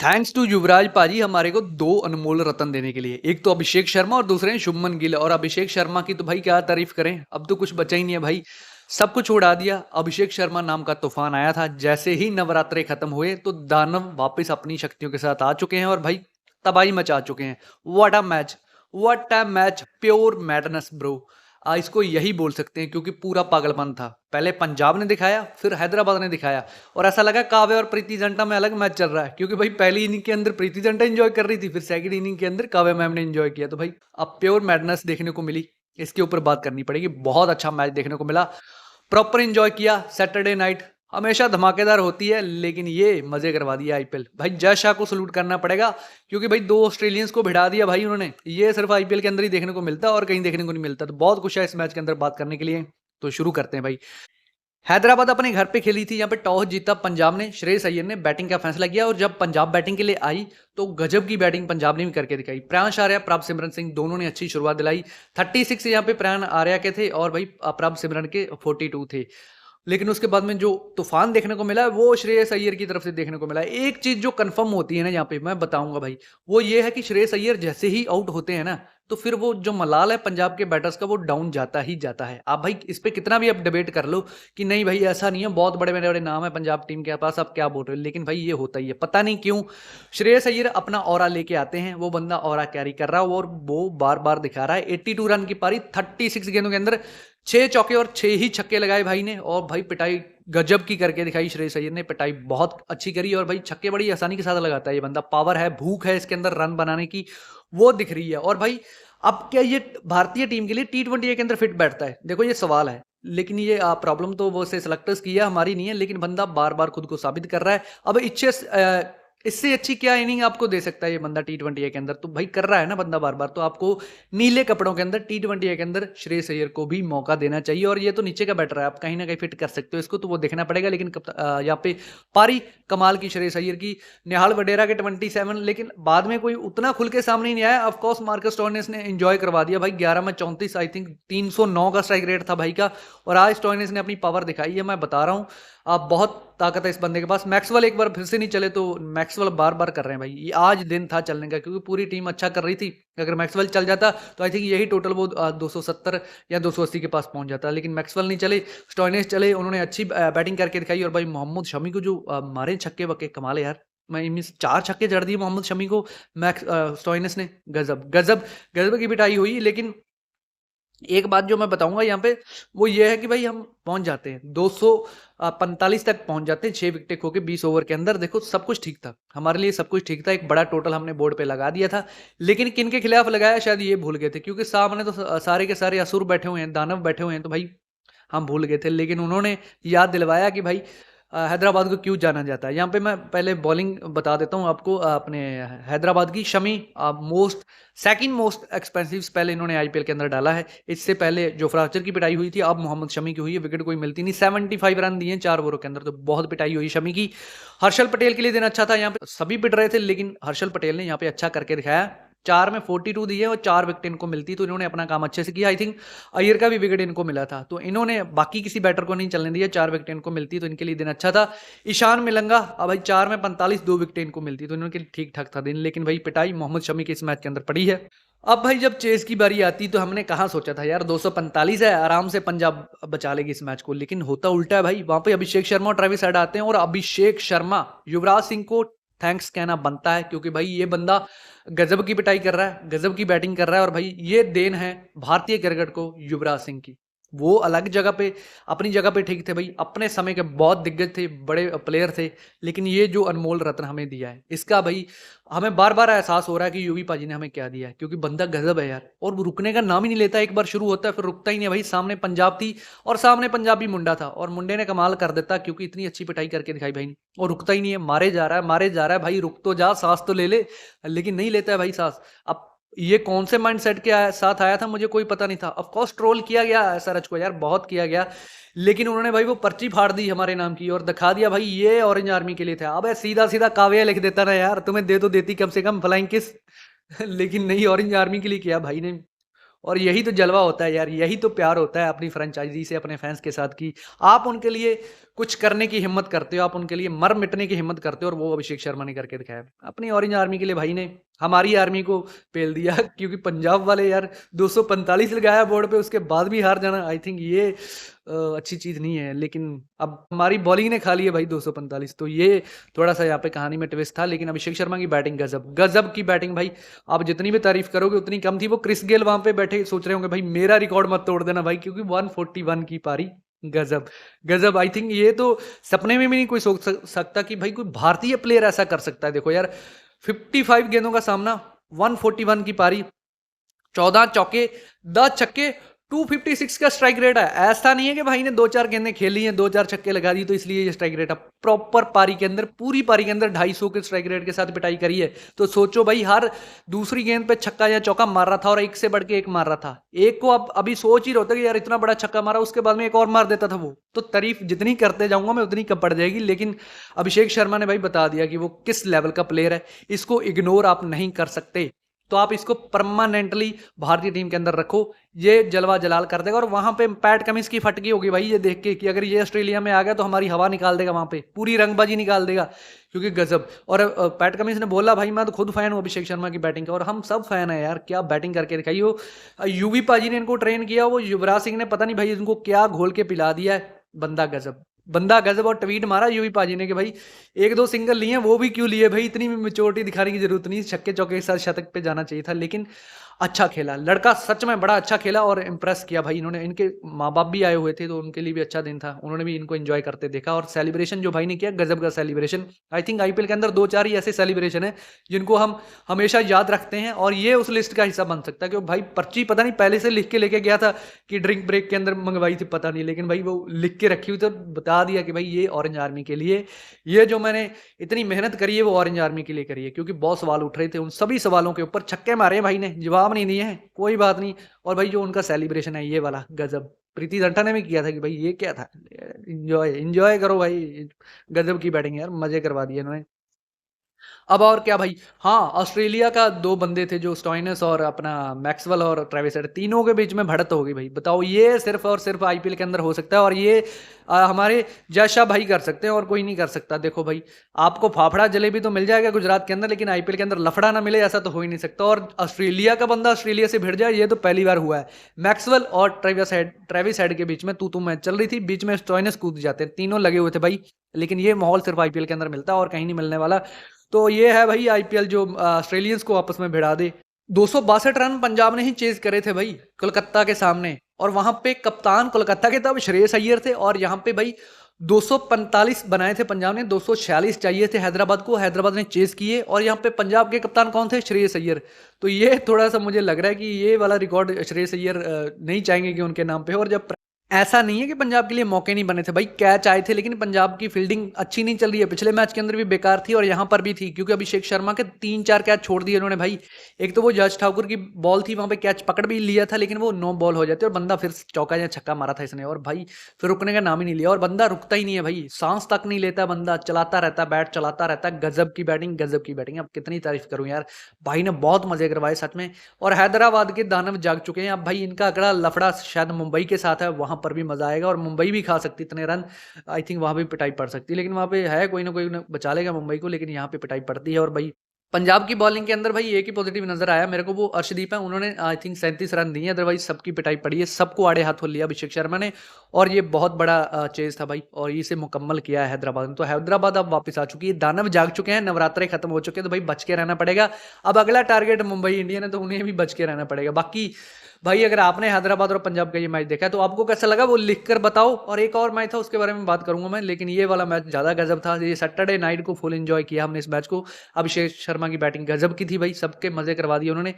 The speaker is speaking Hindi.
थैंक्स टू युवराज पाजी हमारे को दो अनमोल रत्न देने के लिए। एक तो अभिषेक शर्मा और दूसरे हैं शुभमन गिल। और अभिषेक शर्मा की तो भाई क्या तारीफ करें, अब तो कुछ बचा ही नहीं है भाई, सब कुछ उड़ा दिया। अभिषेक शर्मा नाम का तूफान आया था, जैसे ही नवरात्रे खत्म हुए तो दानव वापस अपनी शक्तियों के साथ आ चुके हैं और भाई तबाही मचा चुके हैं। What a match, what a match, pure madness bro. इसको यही बोल सकते हैं क्योंकि पूरा पागलपन था। पहले पंजाब ने दिखाया, फिर हैदराबाद ने दिखाया, और ऐसा लगा काव्य और प्रीति जिंटा में अलग मैच चल रहा है। क्योंकि भाई पहली इनिंग के अंदर प्रीति जिंटा एंजॉय कर रही थी, फिर सेकंड इनिंग के अंदर काव्य मैम ने एंजॉय किया। तो भाई अब प्योर मैडनेस देखने को मिली, इसके ऊपर बात करनी पड़ेगी। बहुत अच्छा मैच देखने को मिला, प्रॉपर एंजॉय किया। सैटरडे नाइट हमेशा धमाकेदार होती है, लेकिन ये मजे करवा दिया आईपीएल। भाई जय शाह को सलूट करना पड़ेगा, क्योंकि भाई दो ऑस्ट्रेलियंस को भिड़ा दिया भाई उन्होंने। ये सिर्फ आईपीएल के अंदर ही देखने को मिलता है और कहीं देखने को नहीं मिलता। तो बहुत कुछ है इस मैच के अंदर बात करने के लिए, तो शुरू करते हैं भाई। हैदराबाद अपने घर पे खेली थी, यहाँ पे टॉस जीता पंजाब ने। श्रेयस अय्यर ने बैटिंग का फैसला किया और जब पंजाब बैटिंग के लिए आई तो गजब की बैटिंग पंजाब ने भी करके दिखाई। प्रयांश आर्या, प्रभ सिमरन सिंह दोनों ने अच्छी शुरुआत दिलाई। 36 यहाँ पे प्रयाण आर्या के थे और भाई प्रभ सिमरन के 42 थे। लेकिन उसके बाद में जो तूफान देखने को मिला है वो श्रेयस अय्यर की तरफ से देखने को मिला है। एक चीज जो कंफर्म होती है ना यहाँ पे मैं बताऊंगा भाई, वो ये है कि श्रेयस अय्यर जैसे ही आउट होते हैं ना, तो फिर वो जो मलाल है पंजाब के बैटर्स का वो डाउन जाता ही जाता है। आप भाई इस पे कितना भी आप डिबेट कर लो कि नहीं भाई ऐसा नहीं है, बहुत बड़े बड़े बड़े नाम है पंजाब टीम के पास, आप क्या बोल रहे हो, लेकिन भाई ये होता ही है। पता नहीं क्यों श्रेयस अय्यर अपना ऑरा लेके आते हैं, वो बंदा ऑरा कैरी कर रहा है और वो बार बार दिखा रहा है। 82 रन की पारी, 36 गेंदों के अंदर 6 चौके और 6 ही छक्के लगाए भाई ने। और भाई पिटाई गजब की करके दिखाई श्रेयस अय्यर ने, पिटाई बहुत अच्छी करी। और भाई छक्के बड़ी आसानी के साथ लगाता है ये बंदा, पावर है, भूख है इसके अंदर रन बनाने की, वो दिख रही है। और भाई अब क्या ये भारतीय टीम के लिए T20 के अंदर फिट बैठता है, देखो ये सवाल है। लेकिन ये प्रॉब्लम तो वो से सिलेक्टर्स की है, हमारी नहीं है। लेकिन बंदा बार बार खुद को साबित कर रहा है। अब इससे अच्छी क्या इनिंग आपको दे सकता है ये बंदा T20 के अंदर, तो भाई कर रहा है ना बंदा बार बार, तो आपको नीले कपड़ों के अंदर T20 के अंदर श्रेयस अय्यर को भी मौका देना चाहिए। और ये तो नीचे का बैटर है, आप कहीं ना कहीं फिट कर सकते हो इसको, तो वो देखना पड़ेगा। लेकिन यहाँ पे पारी कमाल की श्रेयस अय्यर की, निहाल वडेरा के 27, लेकिन बाद में कोई उतना खुल के सामने नहीं आया। ऑफकोर्स मार्कस स्टोइनिस ने एंजॉय करवा दिया भाई, 11 में 34, आई थिंक 309 का स्ट्राइक रेट था भाई का। और आज स्टोइनिस ने अपनी पावर दिखाई है, मैं बता रहा हूँ आप, बहुत ताकत है इस बंदे के पास। मैक्सवेल एक बार फिर से नहीं चले तो मैक्सवेल बार बार कर रहे हैं भाई, ये आज दिन था चलने का, क्योंकि पूरी टीम अच्छा कर रही थी। अगर मैक्सवेल चल जाता तो आई थिंक यही टोटल वो 270 या 280 के पास पहुंच जाता। लेकिन मैक्सवेल नहीं चले, स्टोइनिस चले, उन्होंने अच्छी बैटिंग करके दिखाई। और भाई मोहम्मद शमी को जो मारे छक्के बक्के, कमाल है यार। मैं मीन 4 छक्के जड़ दिए मोहम्मद शमी को स्टोइनिस ने, गजब गजब गजब की पिटाई हुई। लेकिन एक बात जो मैं बताऊंगा यहाँ पे, वो ये है कि भाई हम पहुंच जाते हैं 245 तक पहुंच जाते हैं, 6 विकेटें खो के 20 ओवर के अंदर। देखो सब कुछ ठीक था, हमारे लिए सब कुछ ठीक था, एक बड़ा टोटल हमने बोर्ड पे लगा दिया था। लेकिन किन के खिलाफ लगाया शायद ये भूल गए थे, क्योंकि सामने तो सारे के सारे असुर बैठे हुए हैं, दानव बैठे हुए हैं, तो भाई हम भूल गए थे। लेकिन उन्होंने याद दिलवाया कि भाई हैदराबाद को क्यों जाना जाता है। यहाँ पे मैं पहले बॉलिंग बता देता हूँ आपको, अपने हैदराबाद की Shami second most expensive spell इन्होंने आईपीएल के अंदर डाला है। इससे पहले जोफ्रा आर्चर की पिटाई हुई थी, अब मोहम्मद शमी की हुई है। विकेट कोई मिलती नहीं, 75 रन दिए 4 ओवरों के अंदर, तो बहुत पिटाई हुई शमी की। हर्षल पटेल के लिए दिन अच्छा था, यहाँ पे सभी पिट रहे थे, लेकिन हर्षल पटेल ने यहाँ पे अच्छा करके दिखाया। 4 में 42 दिए और 4 विकेट इनको मिलती, तो इन्होंने अपना काम अच्छे से किया। आई थिंक अय्यर का भी विकेट इनको मिला था, तो इन्होंने बाकी किसी बैटर को नहीं चलने दिया, 4 विकेट इनको मिलती, तो इनके लिए दिन अच्छा था। ईशान मिलंगा अब भाई 4 में 45, 2 विकेट इनको मिलती, तो इनके लिए ठीक ठाक था दिन। लेकिन भाई पिटाई मोहम्मद शमी के इस मैच के अंदर पड़ी है। अब भाई जब चेस की बारी आती तो हमने कहाँ सोचा था यार 245 है, आराम से पंजाब बचा लेगी इस मैच को, लेकिन होता उल्टा है भाई। वहां पे अभिषेक शर्मा और ट्रेविस हेड आते हैं, और अभिषेक शर्मा युवराज सिंह को थैंक्स कहना बनता है, क्योंकि भाई ये बंदा गजब की पिटाई कर रहा है, गजब की बैटिंग कर रहा है। और भाई ये देन है भारतीय क्रिकेट को युवराज सिंह की। वो अलग जगह पे, अपनी जगह पे ठीक थे भाई, अपने समय के बहुत दिग्गज थे, बड़े प्लेयर थे। लेकिन ये जो अनमोल रत्न हमें दिया है, इसका भाई हमें बार बार एहसास हो रहा है कि यूवी पाजी ने हमें क्या दिया है, क्योंकि बंदा गजब है यार। और वो रुकने का नाम ही नहीं लेता, एक बार शुरू होता है फिर रुकता ही नहीं भाई। सामने पंजाब थी और सामने पंजाबी मुंडा था, और मुंडे ने कमाल कर देता, क्योंकि इतनी अच्छी पिटाई करके दिखाई भाई ने। और रुकता ही नहीं है, मारे जा रहा है, मारे जा रहा है भाई, रुक तो जा, सांस तो ले ले, लेकिन नहीं लेता है भाई सांस। अब ये कौन से माइंडसेट के साथ आया था मुझे कोई पता नहीं था। ऑफ कोर्स ट्रोल किया गया एसआरएच को यार, बहुत किया गया, लेकिन उन्होंने भाई वो पर्ची फाड़ दी हमारे नाम की और दिखा दिया भाई ये ऑरेंज आर्मी के लिए था। अब सीधा सीधा काव्या लिख देता ना यार, तुम्हें दे तो देती कम से कम फ्लाइंग किस लेकिन नहीं, ऑरेंज आर्मी के लिए किया भाई ने। और यही तो जलवा होता है यार, यही तो प्यार होता है अपनी फ्रेंचाइजी से, अपने फैंस के साथ कि आप उनके लिए कुछ करने की हिम्मत करते हो, आप उनके लिए मर मिटने की हिम्मत करते हो, और वो अभिषेक शर्मा ने करके दिखाया। अपनी ऑरेंज आर्मी के लिए भाई ने हमारी आर्मी को पेल दिया क्योंकि पंजाब वाले यार 245 लगाया बोर्ड पे, उसके बाद भी हार जाना, आई थिंक ये अच्छी चीज़ नहीं है। लेकिन अब हमारी बॉलिंग ने खा ली है भाई 245, तो ये थोड़ा-सा यहाँ पे कहानी में ट्विस्ट था। लेकिन अभिषेक शर्मा की बैटिंग गज़ब, गज़ब की बैटिंग भाई। आप जितनी भी तारीफ़ करोगे उतनी कम थी। वो क्रिस गेल वहाँ पे बैठे सोच रहे होंगे भाई मेरा रिकॉर्ड मत तोड़ देना भाई, क्योंकि 141 की पारी, गज़ब, गज़ब। आई थिंक ये तो सपने में भी नहीं कोई सोच सकता कि भाई कोई भारतीय प्लेयर ऐसा कर सकता है। देखो यार 55 गेंदों का सामना, 141 की पारी, 14 चौके, 10 छक्के, 256 का स्ट्राइक रेट है। ऐसा नहीं है कि भाई ने 2-4 गेंदें खेली हैं, 2-4 छक्के लगा दी तो इसलिए ये स्ट्राइक रेट है। प्रॉपर पारी के अंदर, पूरी पारी के अंदर 250 के स्ट्राइक रेट के साथ पिटाई करी है। तो सोचो भाई, हर दूसरी गेंद पे छक्का या चौका मार रहा था, और एक से बढ़ के एक मार रहा था। एक को अब अभी सोच ही रहा होता कि यार इतना बड़ा छक्का मारा, उसके बाद में एक और मार देता था वो। तो तारीफ जितनी करते जाऊंगा मैं उतनी कम पड़ जाएगी। लेकिन अभिषेक शर्मा ने भाई बता दिया कि वो किस लेवल का प्लेयर है। इसको इग्नोर आप नहीं कर सकते। तो आप इसको परमानेंटली भारतीय टीम के अंदर रखो, ये जलवा जलाल कर देगा। और वहां पे पैट कमिंस की फटकी होगी भाई ये देख के कि अगर ये ऑस्ट्रेलिया में आ गया तो हमारी हवा निकाल देगा, वहां पे पूरी रंगबाजी निकाल देगा, क्योंकि गजब। और पैट कमिंस ने बोला भाई मैं तो खुद फैन हूं अभिषेक शर्मा की बैटिंग का, और हम सब फैन है यार, क्या बैटिंग करके दिखाई। वो यूवी पाजी ने इनको ट्रेन किया, वो युवराज सिंह ने पता नहीं भाई इनको क्या घोल के पिला दिया है। बंदा गजब, बंदा गजब। और ट्वीट मारा यूवी पाजी ने कि भाई एक दो सिंगल लिए, वो भी क्यों लिए भाई, इतनी मेच्योरिटी दिखाने की जरूरत नहीं, छक्के चौके के साथ शतक पे जाना चाहिए था। लेकिन अच्छा खेला लड़का, सच में बड़ा अच्छा खेला और इम्प्रेस किया भाई इन्होंने। इनके माँ बाप भी आए हुए थे तो उनके लिए भी अच्छा दिन था, उन्होंने भी इनको एंजॉय करते देखा। और सेलिब्रेशन जो भाई ने किया, गजब का सेलिब्रेशन। आई थिंक आईपीएल के अंदर 2-4 ही ऐसे सेलिब्रेशन है जिनको हम हमेशा याद रखते हैं, और ये उस लिस्ट का हिस्सा बन सकता है। कि भाई पर्ची पता नहीं पहले से लिख के लेके गया था कि ड्रिंक ब्रेक के अंदर मंगवाई थी, पता नहीं, लेकिन भाई वो लिख के रखी हुई तो बता दिया कि भाई ये ऑरेंज आर्मी के लिए, ये जो मैंने इतनी मेहनत करी है वो ऑरेंज आर्मी के लिए करी है। क्योंकि बहुत सवाल उठ रहे थे, उन सभी सवालों के ऊपर छक्के मारे भाई ने, जवाब नहीं दिए हैं, कोई बात नहीं। और भाई जो उनका सेलिब्रेशन है ये वाला, गजब। प्रीति जिंटा ने भी किया था कि भाई ये क्या था, एंजॉय एंजॉय करो भाई। गजब की बैटिंग यार, मजे करवा दिए इन्होंने। अब और क्या भाई, हाँ ऑस्ट्रेलिया का 2 बंदे थे जो स्टोइनिस और अपना मैक्सवेल और ट्रेविस हेड, तीनों के बीच में भिड़ंत हो गई भाई। बताओ ये सिर्फ और सिर्फ आईपीएल के अंदर हो सकता है, और ये हमारे जयशाह भाई कर सकते हैं और कोई नहीं कर सकता। देखो भाई, आपको फाफड़ा जलेबी तो मिल जाएगा गुजरात के अंदर, लेकिन आईपीएल के अंदर लफड़ा ना मिले ऐसा तो हो ही नहीं सकता। और ऑस्ट्रेलिया का बंदा ऑस्ट्रेलिया से भिड़ जाए ये तो पहली बार हुआ है। मैक्सवेल और ट्रेविस हेड के बीच में तू मैच चल रही थी, बीच में स्टोइनिस कूद जाते हैं, तीनों लगे हुए थे भाई। लेकिन ये माहौल सिर्फ आईपीएल के अंदर मिलता है और कहीं नहीं मिलने वाला। तो ये है भाई आईपीएल जो ऑस्ट्रेलियंस को आपस में भिड़ा दे। 262 रन पंजाब ने ही चेज करे थे भाई कोलकाता के सामने, और वहां पे कप्तान कोलकाता के तब श्रेयस अय्यर थे, और यहाँ पे भाई 245 बनाए थे पंजाब ने, 246 चाहिए थे हैदराबाद को, हैदराबाद ने चेज किए। और यहाँ पे पंजाब के कप्तान कौन थे, श्रेयस अय्यर। तो ये थोड़ा सा मुझे लग रहा है कि ये वाला रिकॉर्ड श्रेयस अय्यर नहीं चाहेंगे कि उनके नाम पे हो। और जब ऐसा नहीं है कि पंजाब के लिए मौके नहीं बने थे भाई, कैच आए थे, लेकिन पंजाब की फील्डिंग अच्छी नहीं चल रही है। पिछले मैच के अंदर भी बेकार थी और यहाँ पर भी थी, क्योंकि अभिषेक शर्मा के 3-4 कैच छोड़ दिए उन्होंने भाई। एक तो वो जज ठाकुर की बॉल थी, वहां पे कैच पकड़ भी लिया था, लेकिन वो नो बॉल हो जाती और बंदा फिर चौका या छक्का मारा था इसने, और भाई फिर रुकने का नाम ही नहीं लिया। और बंदा रुकता ही नहीं है भाई, सांस तक नहीं लेता बंदा, चलाता रहता है, बैट चलाता रहता है। गजब की बैटिंग, गजब की बैटिंग। अब कितनी तारीफ करूं यार, भाई ने बहुत मजे करवाए सच में। और हैदराबाद के दानव जाग चुके हैं अब भाई, इनका अगला लफड़ा शायद मुंबई के साथ है, वहां पर भी मजा आएगा। और मुंबई भी खा सकती इतने रन, आई थिंक वहां भी पिटाई पड़ सकती है, लेकिन वहां पे है कोई ना कोई बचा लेगा मुंबई को, लेकिन यहाँ पे पिटाई पड़ती है। और भाई पंजाब की बॉलिंग के अंदर भाई एक ही पॉजिटिव नजर आया मेरे को, वो अर्शदीप है, उन्होंने आई थिंक 37 रन दिए, अदरवाइज सबकी पिटाई पड़ी है, सबको आड़े हाथों लिया अभिषेक शर्मा ने। और ये बहुत बड़ा चेज था भाई, और इसे मुकम्मल किया है हैदराबाद ने। तो हैदराबाद अब वापस आ चुकी है, दानव जाग चुके हैं, नवरात्रे खत्म हो चुके हैं, तो भाई बच के रहना पड़ेगा। अब अगला टारगेट मुंबई इंडियन है, तो उन्हें भी बच के रहना पड़ेगा। बाकी भाई अगर आपने हैदराबाद और पंजाब का ये मैच देखा है तो आपको कैसा लगा वो लिख कर बताओ। और एक और मैच था उसके बारे में बात करूंगा मैं, लेकिन ये वाला मैच ज्यादा गजब था। ये सैटरडे नाइट को फुल एंजॉय किया हमने इस मैच को। अभिषेक शर्मा की बैटिंग गजब की थी भाई, सबके मजे करवा दिए उन्होंने।